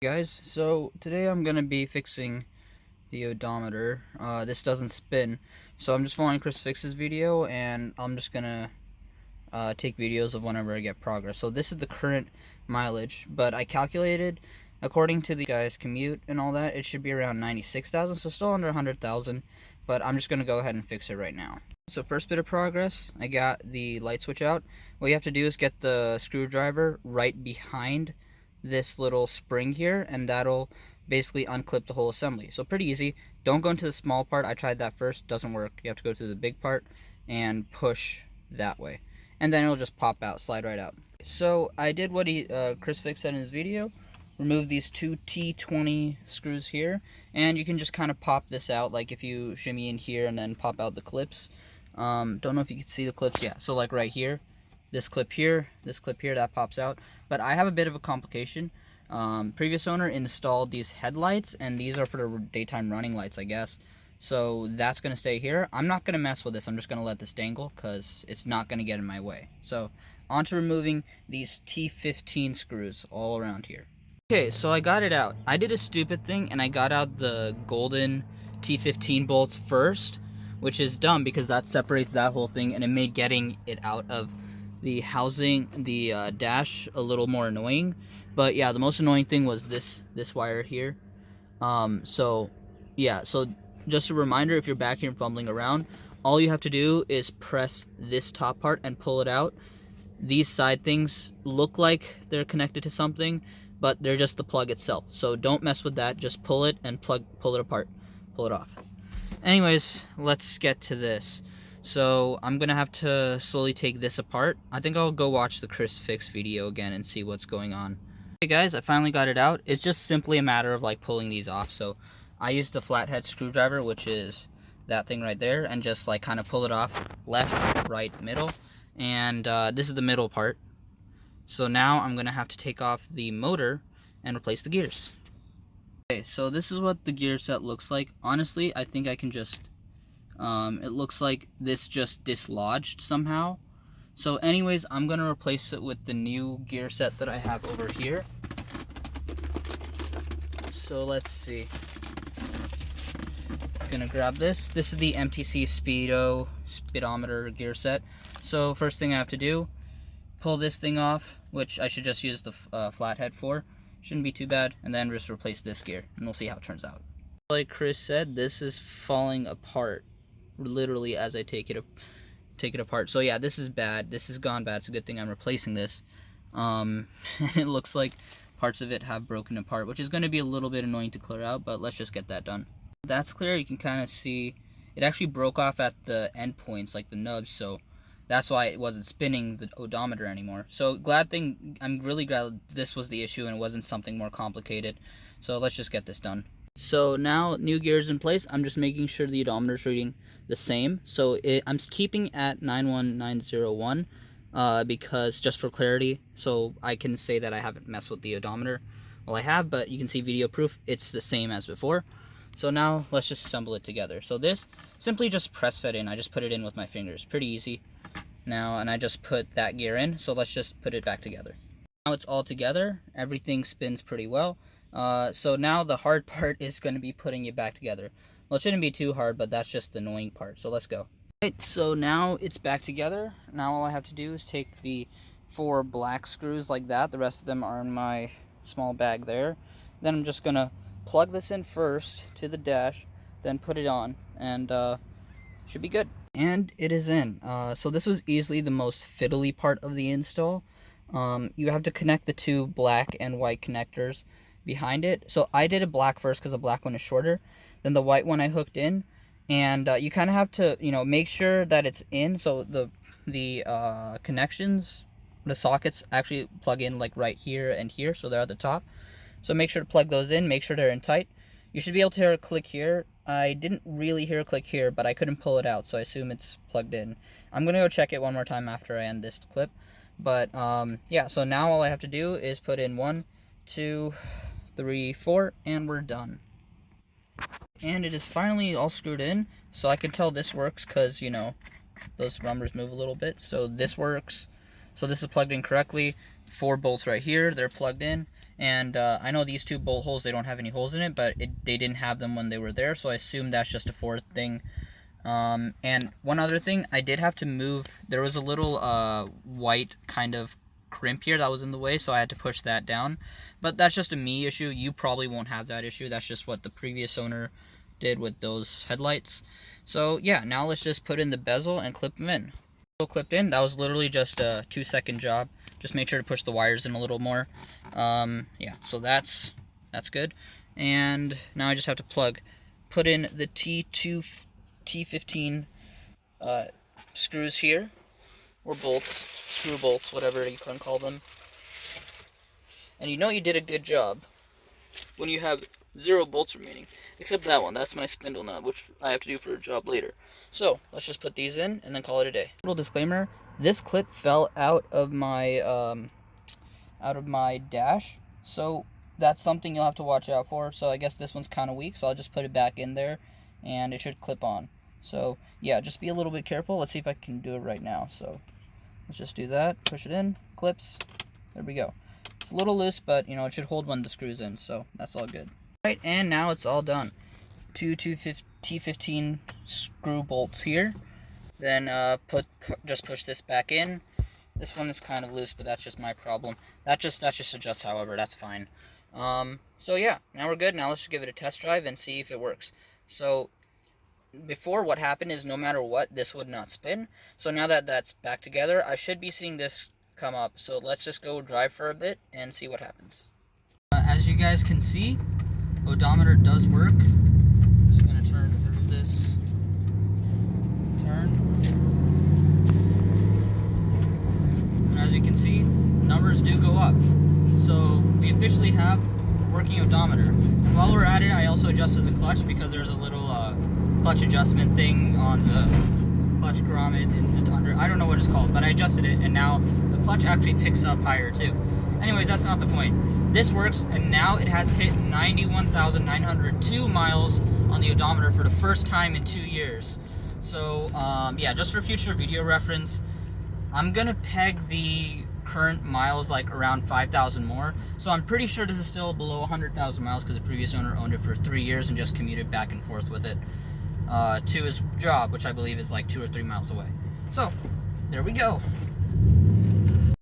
Guys, so today I'm gonna be fixing the odometer. This doesn't spin, so I'm just following ChrisFix's video, and I'm just gonna take videos of whenever I get progress. So this is the current mileage, but I calculated according to the guy's commute and all that, it should be around 96,000, so still under 100,000. But I'm just gonna go ahead and fix it right now. So first bit of progress, I got the light switch out. What you have to do is get the screwdriver right behind this little spring here, and that'll basically unclip the whole assembly. So pretty easy. Don't go into the small part. I tried that first, doesn't work. You have to go to the big part and push that way, and then it'll just pop out, slide right out. So I did what ChrisFix said in his video. Remove these two T20 screws here, and you can just kind of pop this out, like if you shimmy in here and then pop out the clips. Don't know if you can see the clips. Yeah, so like right here, this clip here, that pops out. But I have a bit of a complication. Previous owner installed these headlights, and these are for the daytime running lights, I guess. So that's going to stay here. I'm not going to mess with this. I'm just going to let this dangle because it's not going to get in my way. So on to removing these T15 screws all around here. Okay, so I got it out. I did a stupid thing, and I got out the golden T15 bolts first, which is dumb because that separates that whole thing, and it made getting it out of the housing, the dash, a little more annoying. But yeah, the most annoying thing was this wire here. So yeah, so just a reminder, if you're back here and fumbling around, all you have to do is press this top part and pull it out. These side things look like they're connected to something, but they're just the plug itself. So don't mess with that. Just pull it and pull it apart, pull it off. Anyways, let's get to this. So I'm gonna have to slowly take this apart. I think I'll go watch the ChrisFix video again and see what's going on. Okay guys, I finally got it out. It's just simply a matter of like pulling these off. So I used a flathead screwdriver, which is that thing right there, and just like kind of pull it off, left, right, middle. And this is the middle part. So now I'm gonna have to take off the motor and replace the gears. Okay, so this is what the gear set looks like. Honestly, I think I can just, it looks like this just dislodged somehow. So anyways, I'm gonna replace it with the new gear set that I have over here. So let's see. Gonna grab this. This is the MTC speedometer gear set. So first thing I have to do, pull this thing off, which I should just use the flathead for. Shouldn't be too bad. And then just replace this gear, and we'll see how it turns out. Like Chris said, this is falling apart literally as I take it apart. So yeah, this is bad. This has gone bad. It's a good thing I'm replacing this. And it looks like parts of it have broken apart, which is going to be a little bit annoying to clear out, but let's just get that done. That's clear. You can kind of see it actually broke off at the end points, like the nubs, so that's why it wasn't spinning the odometer anymore. So I'm really glad this was the issue and it wasn't something more complicated. So let's just get this done. So now new gears in place. I'm just making sure the odometer's reading the same. So I'm keeping at 91901 because just for clarity, so I can say that I haven't messed with the odometer. Well, I have, but you can see video proof. It's the same as before. So now let's just assemble it together. So this, simply just press fed in. I just put it in with my fingers. Pretty easy. Now, and I just put that gear in, so let's just put it back together. Now it's all together, everything spins pretty well. So now the hard part is going to be putting it back together. Well, it shouldn't be too hard, but that's just the annoying part, so let's go. Alright, so now it's back together. Now all I have to do is take the 4 black screws like that. The rest of them are in my small bag there. Then I'm just going to plug this in first to the dash, then put it on, and should be good. And it is in. So this was easily the most fiddly part of the install. You have to connect the 2 black and white connectors behind it. So I did a black first because the black one is shorter. Then the white one I hooked in. And you kind of have to, make sure that it's in. So the connections, the sockets actually plug in like right here and here. So they're at the top. So make sure to plug those in. Make sure they're in tight. You should be able to hear a click here. I didn't really hear a click here, but I couldn't pull it out, so I assume it's plugged in. I'm going to go check it one more time after I end this clip. But, yeah, so now all I have to do is put in 1, 2, 3, 4, and we're done. And it is finally all screwed in, so I can tell this works because, those rubbers move a little bit. So this works. So this is plugged in correctly. 4 bolts right here, they're plugged in. And I know these two bolt holes, they don't have any holes in it, but they didn't have them when they were there, so I assume that's just a Ford thing. And one other thing, I did have to move, there was a little white kind of crimp here that was in the way, so I had to push that down. But that's just a me issue. You probably won't have that issue. That's just what the previous owner did with those headlights. So yeah, now let's just put in the bezel and clip them in. So clipped in, that was literally just a 2-second job. Just make sure to push the wires in a little more. Yeah, so that's good. And now I just have to put in the T15 screws here, or bolts, screw bolts, whatever you can call them. And you know you did a good job when you have 0 bolts remaining, except that one. That's my spindle knob, which I have to do for a job later. So let's just put these in and then call it a day. Little disclaimer: this clip fell out of my dash, so that's something you'll have to watch out for. So I guess this one's kind of weak, so I'll just put it back in there, and it should clip on. So yeah, just be a little bit careful. Let's see if I can do it right now. So let's just do that. Push it in, clips. There we go. It's a little loose, but you know, it should hold when the screw's in, so that's all good. Right, and now it's all done. Two T15 screw bolts here. Then just push this back in. This one is kind of loose, but that's just my problem. That just adjusts, however, that's fine. So yeah, now we're good. Now let's just give it a test drive and see if it works. So before, what happened is no matter what, this would not spin. So now that that's back together, I should be seeing this come up. So let's just go drive for a bit and see what happens. As you guys can see, odometer does work. Just gonna turn through this. Turn. And as you can see, numbers do go up. So we officially have working odometer. And while we're at it, I also adjusted the clutch because there's a little clutch adjustment thing on the clutch grommet in the under. I don't know what it's called, but I adjusted it, and now the clutch actually picks up higher too. Anyways, that's not the point. This works, and now it has hit 91,902 miles on the odometer for the first time in 2 years. So yeah, just for future video reference, I'm gonna peg the current miles like around 5,000 more. So I'm pretty sure this is still below 100,000 miles because the previous owner owned it for 3 years and just commuted back and forth with it to his job, which I believe is like 2 or 3 miles away. So there we go.